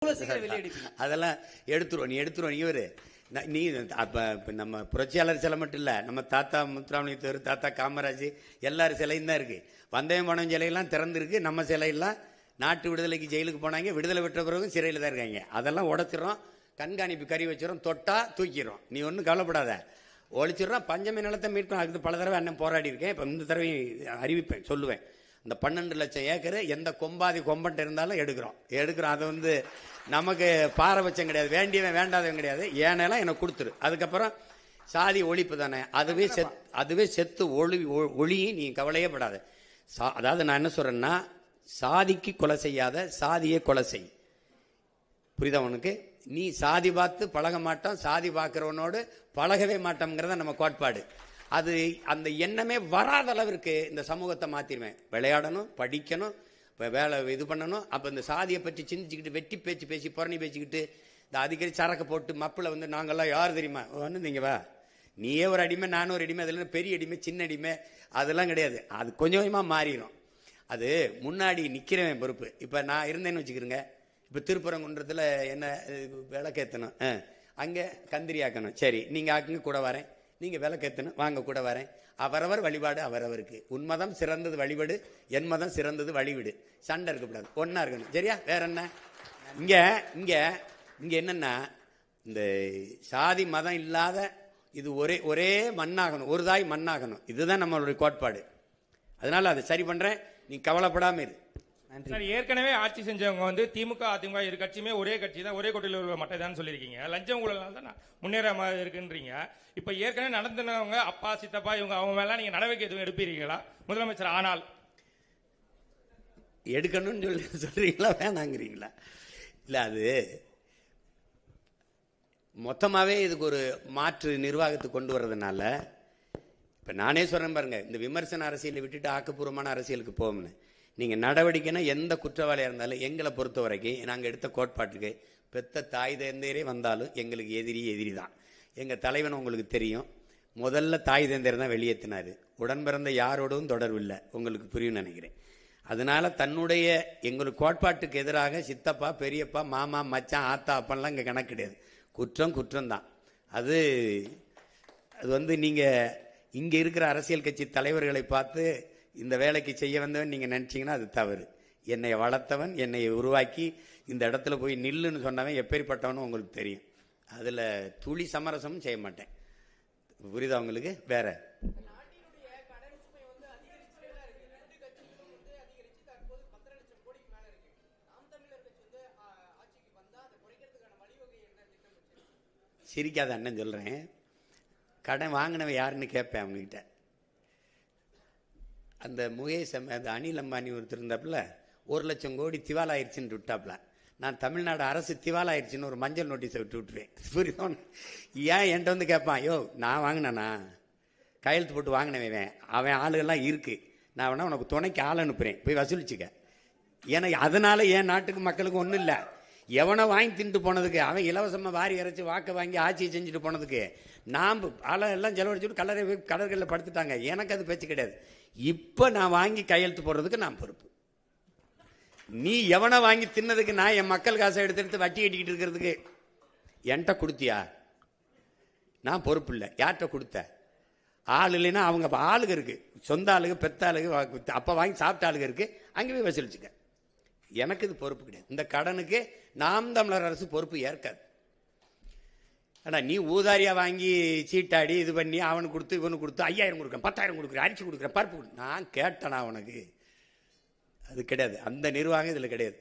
அதெல்லாம் எடுத்துருவோம். நீ எடுத்துருவோம். இவரு நீ அப்ப நம்ம புரட்சியாளர் சிலை மட்டும் இல்ல, நம்ம தாத்தா முத்துராமலிங்கத்தேவர், தாத்தா காமராஜ் எல்லாரும் சிலையும் தான் இருக்கு. வந்தயம் போனவன் சிலையெல்லாம் திறந்துருக்கு. நம்ம சிலையெல்லாம் நாட்டு விடுதலைக்கு ஜெயிலுக்கு போனாங்க, விடுதலை பெற்ற பிறகு சிறையில் தான் இருக்காங்க. அதெல்லாம் உடைச்சிடறோம், கண்காணிப்பு கறி வச்சிடறோம், தொட்டா தூக்கிடுறோம். நீ ஒன்றும் கவலைப்படாத, ஒழிச்சிடறோம். பஞ்சமி நிலத்தை மீட்கணும். அதுக்கு பல தடவை அண்ணன் போராடி இருக்கேன். இப்போ இந்த தடவை அறிவிப்பேன், சொல்லுவேன். இந்த 12 லட்சம் ஏக்கர் எந்த கொம்பாதி கொம்பன்ட்டு இருந்தாலும் எடுக்கிறோம். அதை நமக்கு பாரபட்சம் கிடையாது, வேண்டியவன் வேண்டாதவன் கிடையாது. ஏனெல்லாம் எனக்கு கொடுத்துரு. அதுக்கப்புறம் சாதி ஒழிப்பு தானே, அதுவே செத்து ஒளி. நீ கவலையே படாத. அதாவது நான் என்ன சொல்றேன்னா, சாதிக்கு கொலை செய்யாத, சாதியை கொலை செய். புரியுதா உனக்கு? நீ சாதி பார்த்து பழக மாட்டோம், சாதி பார்க்கிறவனோடு பழகவே மாட்டோம்ங்கிறத நம்ம கோட்பாடு. அது அந்த எண்ணமே வராத அளவிற்கு இந்த சமூகத்தை மாத்திருவேன். விளையாடணும், படிக்கணும், வேலை இது பண்ணணும். அப்ப இந்த சாதியை பற்றி சிந்திச்சுக்கிட்டு வெட்டி பேச்சு பேசி புறணி பேசிக்கிட்டு இந்த அடிக்கடி சரக்கு போட்டு மப்பில் நாங்கள்லாம் யார் தெரியுமா நீங்க வா, நீயே ஒரு அடிமை, நானும் ஒரு அடிமை, அதில் பெரிய அடிமை சின்ன அடிமை அதெல்லாம் கிடையாது. அது கொஞ்சம் கொஞ்சமாக மாறிடும். அது முன்னாடி நிற்கிறவன் பொறுப்பு. இப்போ நான் இருந்தேன்னு வச்சுக்கிறேங்க. இப்போ திருப்பரங்குன்றத்தில் என்ன விளக்கேற்றணும், அங்கே கந்திரி ஆக்கணும். சரி, நீங்கள் ஆக்குங்க, கூட வரேன். நீங்கள் விளக்கேற்றணும், வாங்க கூட வரேன். அவரவர் வழிபாடு அவரவருக்கு. உன் மதம் சிறந்தது வழிபாடு, என் மதம் சிறந்தது வழிவிடு. சண்டை இருக்கக்கூடாது, ஒன்றா இருக்கணும். சரியா? வேற என்ன? இங்கே என்னன்னா, இந்த சாதி மதம் இல்லாத இது ஒரே மண்ணாகணும், ஒரு தாய் மண்ணாகணும். இதுதான் நம்மளுடைய கோட்பாடு. அதனால அதை சரி பண்றேன், நீ கவலைப்படாம இரு. ஏற்கனவே ஆட்சி செஞ்சவங்க திமுக அதிமுக இரு கட்சியுமே ஒரே கட்சி தான், ஒரே கொட்டையில் உள்ள மட்டை தான் சொல்லியிருக்கீங்க. லஞ்சம் ஊழல் தான் முன்னேறாம இருக்குன்றீங்க. இப்ப ஏற்கனவே நடந்தவங்க அப்பா சித்தப்பா இவங்க அவங்க மேல நீங்க நடவடிக்கை எதுவும் எடுப்பீங்களா முதலமைச்சர் ஆனால்? எடுக்கணும்னு சொல்றீங்களா வேணாங்கிறீங்களா? இல்ல, அது மொத்தமாவே இதுக்கு ஒரு மாற்று நிர்வாகத்துக்கு கொண்டு வர்றதுனால இப்ப நானே சொல்றேன் பாருங்க, இந்த விமர்சன அரசியலை விட்டுட்டு ஆக்கப்பூர்வமான அரசியலுக்கு போகணும்னு. நீங்க நடவடிக்கைன்னா எந்த குற்றவாளியா இருந்தாலும் எங்களை பொறுத்த வரைக்கும் நாங்க எடுத்த கோட்பாட்டுக்கு பெத்த தாய் தந்தையரே வந்தாலும் எங்களுக்கு எதிரி தான். எங்க தலைவன் உங்களுக்கு தெரியும், முதல்ல தாய் தந்தையர் தான் வெளியேற்றினாரு. உடன் பிறந்த யாரோடும் தொடர்பு இல்லை, உங்களுக்கு புரியும் நினைக்கிறேன். அதனால தன்னுடைய எங்களுக்கு கோட்பாட்டுக்கு எதிராக சித்தப்பா பெரியப்பா மாமா மச்சான் ஆத்தா அப்பன்லாம் இங்க கணக்கு கிடையாது. குற்றம் தான். அது நீங்க இங்க இருக்கிற அரசியல் கட்சி தலைவர்களை பார்த்து இந்த வேலைக்கு செய்ய வந்தவன் நீங்க நினைச்சீங்கன்னா அது தவறு. என்னை வளர்த்தவன், என்னை உருவாக்கி இந்த இடத்துல போய் நில்லுன்னு சொன்னவன் எப்பேற்பட்டவனும் உங்களுக்கு தெரியும். அதுல துளி சமரசமும் செய்ய மாட்டேன். புரியுதா உங்களுக்கு? வேற சிரிக்காத அண்ணன் சொல்றேன். கடன் வாங்கினவன் யாருன்னு கேட்பேன் அவங்ககிட்ட. அந்த முகேஷ், அந்த அனில் அம்பானி ஒருத்தர் இருந்தாப்புல 1 லட்சம் கோடி திவாலாயிருச்சுன்னு விட்டாப்புல. நான் தமிழ்நாடு அரசு திவாலாயிருச்சுன்னு ஒரு மஞ்சள் நோட்டீஸை விட்டுருவேன். புரியுதா? ஏன் என்கிட்ட கேட்பான், யோ நான் வாங்கினேனா, கையெழுத்து போட்டு வாங்கினவன், அவன் ஆளுகள்லாம் இருக்கு, நான் வேணா உனக்கு துணைக்கு ஆள் அனுப்புறேன், போய் வசூலிச்சுக்க. ஏன்னா அதனால என் நாட்டுக்கு மக்களுக்கு ஒன்றும் இல்லை. எவனை வாங்கி தின்ட்டு போனதுக்கு, அவன் இலவசமாக வாரி இறைச்சி வாக்க வாங்கி ஆட்சியை செஞ்சுட்டு போனதுக்கு நாம் ஆளை எல்லாம் செலவழிச்சுட்டு கடற்கரையில் படுத்துட்டாங்க. எனக்கு அது பேச்சு கிடையாது. இப்போ நான் வாங்கி கையெழுத்து போடுறதுக்கு நான் பொறுப்பு. நீ எவனை வாங்கி தின்னதுக்கு நான் என் மக்கள் காசை எடுத்து வட்டி கட்டிக்கிட்டு இருக்கிறதுக்கு என்கிட்ட கொடுத்தியா? நான் பொறுப்பு இல்லை. யார்கிட்ட கொடுத்த? ஆள் இல்லைன்னா அவங்க ஆளுக இருக்கு, சொந்த ஆளுக, பெத்த ஆளுக, அப்போ வாங்கி சாப்பிட்ட ஆளுக இருக்கு, அங்கே போய் வசூலிச்சுக்க. எனக்கு இது பொறுப்பு கிடையாது. இந்த கடனுக்கு நாம் தமிழர் அரசு பொறுப்பு ஏற்காது. ஆனால் நீ ஊதாரியா வாங்கி சீட்டாடி இது பண்ணி அவனுக்கு கொடுத்து இவனுக்கு கொடுத்து 5000 கொடுக்குறேன், 10,000 கொடுக்குறேன், அரிசி கொடுக்குறேன், பருப்பு கொடுக்குறேன், நான் கேட்டேனா உனக்கு? அது கிடையாது. அந்த நிர்வாகம் இதில் கிடையாது.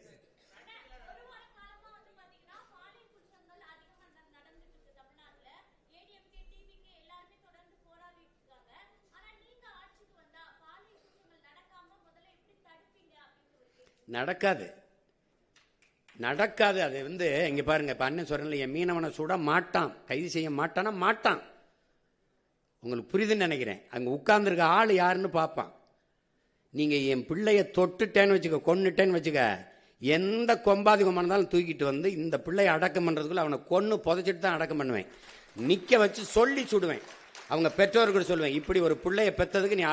நடக்காது. அது இங்க பாருங்க, இப்ப அண்ணன் சொல்றேன், என் மீனவனை சுட மாட்டான், கைது செய்ய மாட்டானா மாட்டான். உங்களுக்கு புரியுதுன்னு நினைக்கிறேன். அங்க உட்கார்ந்துருக்க ஆள் யாருன்னு பார்ப்பான். நீங்க என் பிள்ளைய தொட்டுட்டேன்னு வச்சுக்க, கொன்னுட்டேன்னு வச்சுக்க, எந்த கொம்பாதி கொம்பானாலும் தூக்கிட்டு இந்த பிள்ளைய அடக்கம் பண்றதுக்குள்ள அவனை கொன்னு புதைச்சிட்டு தான் அடக்கம் பண்ணுவேன். நிக்க வச்சு சொல்லி சுடுவேன். அவங்க பெற்றோர்கள் சொல்லுவேன், இப்படி ஒரு பிள்ளைய பெற்றதுக்கு நீ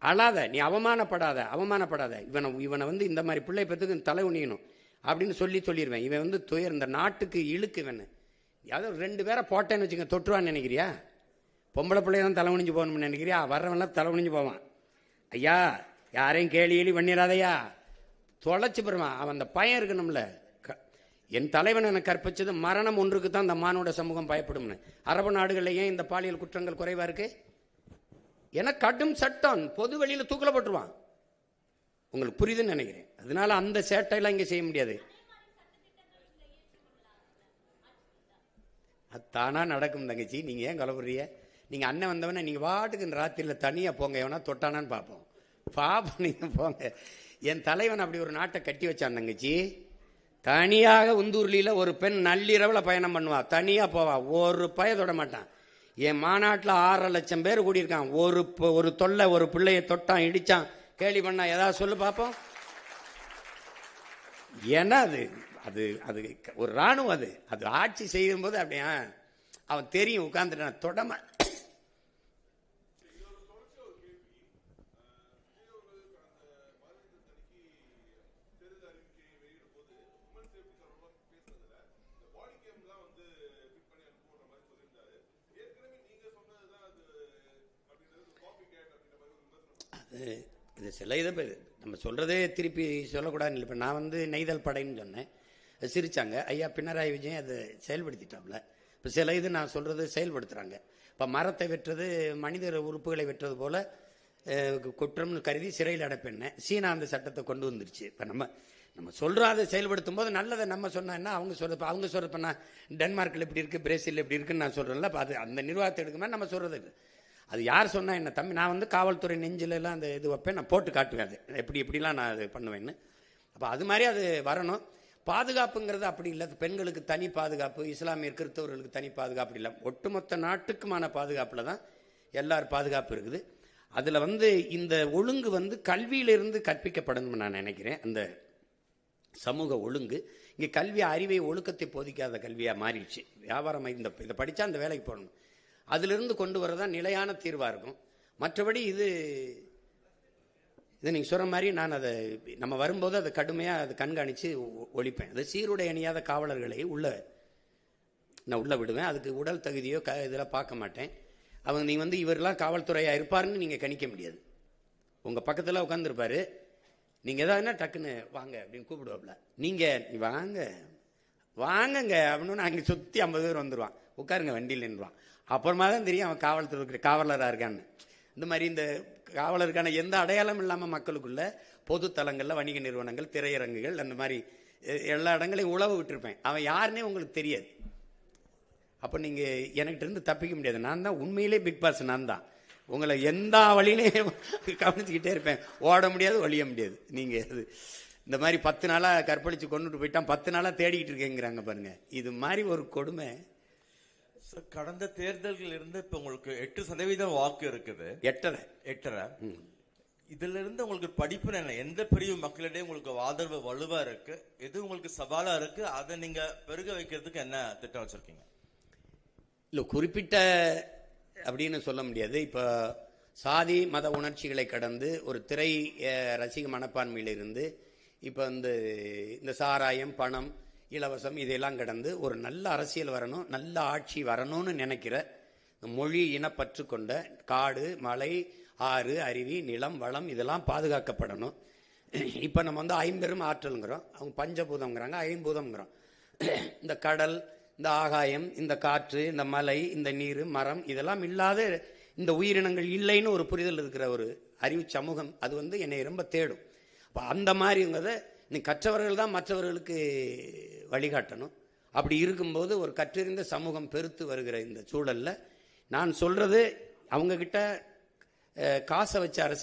அழாத, நீ அவமானப்படாத. இவனை இந்த மாதிரி பிள்ளை பெற்றுக்கு தலை உணியணும். அப்படின்னு சொல்லிடுவேன். இவன் வந்து துயர் இந்த நாட்டுக்கு இழுக்கு வேணு. யாவது 2 பேரை போட்டேன்னு வச்சுக்க, தொற்றுவான்னு நினைக்கிறியா? பொம்பளை பிள்ளைய தான் தலைவணிஞ்சு போகணும்னு நினைக்கிறியா? வர்றவன்லாம் தலைவணிஞ்சு போவான். ஐயா யாரையும் கேலி பண்ணிடாதையா, தொலைச்சு பெறுவான். அவன் அந்த பயம் இருக்கணும்ல. என் தலைவன் எனக்கு கற்பிச்சது மரணம் ஒன்றுக்கு தான் இந்த மானோட சமூகம் பயப்படும்னு. அரபு நாடுகளில் ஏன் இந்த பாலியல் குற்றங்கள் குறைவா இருக்கு? ஏன்னா கடும் சட்டம், பொது வெளியில தூக்கல போட்டுருவான். உங்களுக்கு புரியுதுன்னு நினைக்கிறேன். அதனால அந்த சேட்டையெல்லாம் இங்க செய்ய முடியாது. அது தானா நடக்கும் தங்கச்சி. நீங்க ஏன் கலவுறீங்க? நீங்க அண்ணன் வந்தவன நீங்க வாட்டுக்கு ராத்திரியில தனியா போங்க, எவனா தொட்டானான்னு பார்ப்போம். பாப்போம், நீங்க போங்க. என் தலைவன் அப்படி ஒரு நாட்டை கட்டி வச்சான் தங்கச்சி. தனியாக உந்தூர்லியில் ஒரு பெண் நள்ளிரவில் பயணம் பண்ணுவா, தனியா போவா, ஒரு பய தொட மாட்டான். என் மாநாட்டில் 6.5 லட்சம் பேர் கூடியிருக்கான். ஒரு தொல்லை, ஒரு பிள்ளைய தொட்டான், இடிச்சான், கேலி பண்ணா, ஏதாவது சொல்லு பார்ப்போம். ஏன்னா அது அது அது ஒரு ராணுவம். அது ஆட்சி செய்யும் போது அப்படியா அவன் தெரியும், உட்கார்ந்துட்டான் தொடம. இது சில இதை நம்ம சொல்றதே திருப்பி சொல்லக்கூடாதுன்னு. இப்போ நான் வந்து நெய்தல் படைன்னு சொன்னேன், சிரிச்சாங்க. ஐயா பினராயி விஜயன் அதை செயல்படுத்திட்டாப்ல. இப்போ சில இது நான் சொல்றது செயல்படுத்துறாங்க. இப்போ மரத்தை வெட்டுறது மனித உறுப்புகளை வெட்டுறது போல குற்றம்னு கருதி சிறையில் அடைப்பேன். சீனா அந்த சட்டத்தை கொண்டு வந்துருச்சு. இப்போ நம்ம சொல்றோம், அதை செயல்படுத்தும் போது நல்லதை நம்ம சொன்னா என்ன, அவங்க சொல்றது நான் டென்மார்க்கில் எப்படி இருக்கு, பிரேசில் எப்படி இருக்குன்னு நான் சொல்றேன்ல. அது அந்த நிர்வாகத்தை எடுக்குமா நம்ம சொல்றது. அது யார் சொன்னா என்ன தம்பி, நான் வந்து காவல்துறை நெஞ்சில எல்லாம் அந்த இது வைப்பேன், நான் போட்டு காட்டுவேன் அது எப்படிலாம் நான் அது பண்ணுவேன்னு. அப்போ அது மாதிரி அது வரணும். பாதுகாப்புங்கிறது அப்படி இல்லை. பெண்களுக்கு தனி பாதுகாப்பு, இஸ்லாமிய கிறிஸ்தவர்களுக்கு தனி பாதுகாப்பு இல்லை. ஒட்டுமொத்த நாட்டுக்குமான பாதுகாப்புல தான் எல்லாரும் பாதுகாப்பு இருக்குது. அதுல வந்து இந்த ஒழுங்கு வந்து கல்வியிலிருந்து கற்பிக்கப்படணும்னு நான் நினைக்கிறேன். அந்த சமூக ஒழுங்கு இங்கே கல்வி அறிவை ஒழுக்கத்தை போதிக்காத கல்வியா மாறிடுச்சு. வியாபாரம் இதை படிச்சா அந்த வேலைக்கு போகணும், அதிலிருந்து கொண்டு வரதான் நிலையான தீர்வா இருக்கும். மற்றபடி இது நீங்க சொல்ற மாதிரி நான் அதை நம்ம வரும்போது அதை கடுமையா அதை கண்காணிச்சு ஒழிப்பேன். அது சீருடை அணியாத காவலர்களை நான் உள்ள விடுவேன். அதுக்கு உடல் தகுதியோ இதெல்லாம் பார்க்க மாட்டேன். அவங்க நீங்க வந்து இவரெல்லாம் காவல்துறையா இருப்பாருன்னு நீங்க கணிக்க முடியாது. உங்க பக்கத்துல உட்காந்துருப்பாரு, நீங்க ஏதாவதுன்னா டக்குன்னு வாங்க அப்படின்னு கூப்பிடுவாப்ல. நீங்க வாங்கங்க அப்படின்னு அங்கே சுத்தி 50 பேர் வந்துருவான், உட்காருங்க வண்டியில் நின்றுவான். அப்புறமா தான் தெரியும் அவன் காவல்துறை காவலராக இருக்கான்னு. இந்த மாதிரி இந்த காவலருக்கான எந்த அடையாளம் இல்லாமல் மக்களுக்குள்ள பொது தலங்களில், வணிக நிறுவனங்கள், திரையரங்குகள், அந்த மாதிரி எல்லா இடங்களையும் உழவு விட்டுருப்பேன். அவன் யாருன்னே உங்களுக்கு தெரியாது. அப்போ நீங்கள் எனக்கிட்ட இருந்து தப்பிக்க முடியாது. நான் தான் உண்மையிலே பிக் பாஸ். நான் தான் உங்களை எந்த வழியிலையும் கவனிச்சுக்கிட்டே இருப்பேன். ஓட முடியாது, ஒழிய முடியாது. நீங்கள் அது இந்த மாதிரி 10 நாளாக கற்பழிச்சு கொண்டுட்டு போயிட்டான், 10 நாளாக தேடிக்கிட்டு இருக்கேங்கிறாங்க பாருங்க. இது மாதிரி ஒரு கொடுமை. கடந்த தேர்தல்கள் இருந்து இப்ப உங்களுக்கு 8% வாக்கு இருக்குது. 8.5. இதுல இருந்து உங்களுக்கு படிப்பு என்ன, எந்த பிரிவு மக்களிடையே உங்களுக்கு ஆதரவு வலுவா இருக்கு, எது உங்களுக்கு சவாலா இருக்கு, அதை நீங்க பெருக வைக்கிறதுக்கு என்ன திட்டம் வச்சிருக்கீங்க? இல்ல குறிப்பிட்ட அப்படின்னு சொல்ல முடியாது. இப்ப சாதி மத உணர்ச்சிகளை கடந்து ஒரு திரை ரசிக மனப்பான்மையில இருந்து இப்ப இந்த சாராயம், பணம், இலவசம் இதெல்லாம் கடந்து ஒரு நல்ல அரசியல் வரணும், நல்ல ஆட்சி வரணும்னு நினைக்கிற மொழி இனப்பற்று கொண்ட காடு, மலை, ஆறு, அருவி, நிலம், வளம் இதெல்லாம் பாதுகாக்கப்படணும். இப்ப நம்ம ஐம்பெரும் ஆற்றல்ங்கிறோம், அவங்க பஞ்சபூதம்ங்கிறாங்க, ஐம்பூதம்ங்கிறோம். இந்த கடல், இந்த ஆகாயம், இந்த காற்று, இந்த மலை, இந்த நீர், மரம் இதெல்லாம் இல்லாத இந்த உயிரினங்கள் இல்லைன்னு ஒரு புரிதல் இருக்கிற ஒரு அறிவு சமூகம் அது என்னை ரொம்ப தேடும். அப்ப அந்த மாதிரிங்கிறத நீ கற்றவர்கள் தான் மற்றவர்களுக்கு வழிகாட்டணும். அப்படி இருக்கும்போது ஒரு கற்றறிந்த சமூகம் பெருத்து வருகிற இந்த சூழல்ல நான் சொல்றது அவங்க கிட்ட காசை வச்ச அரசியல்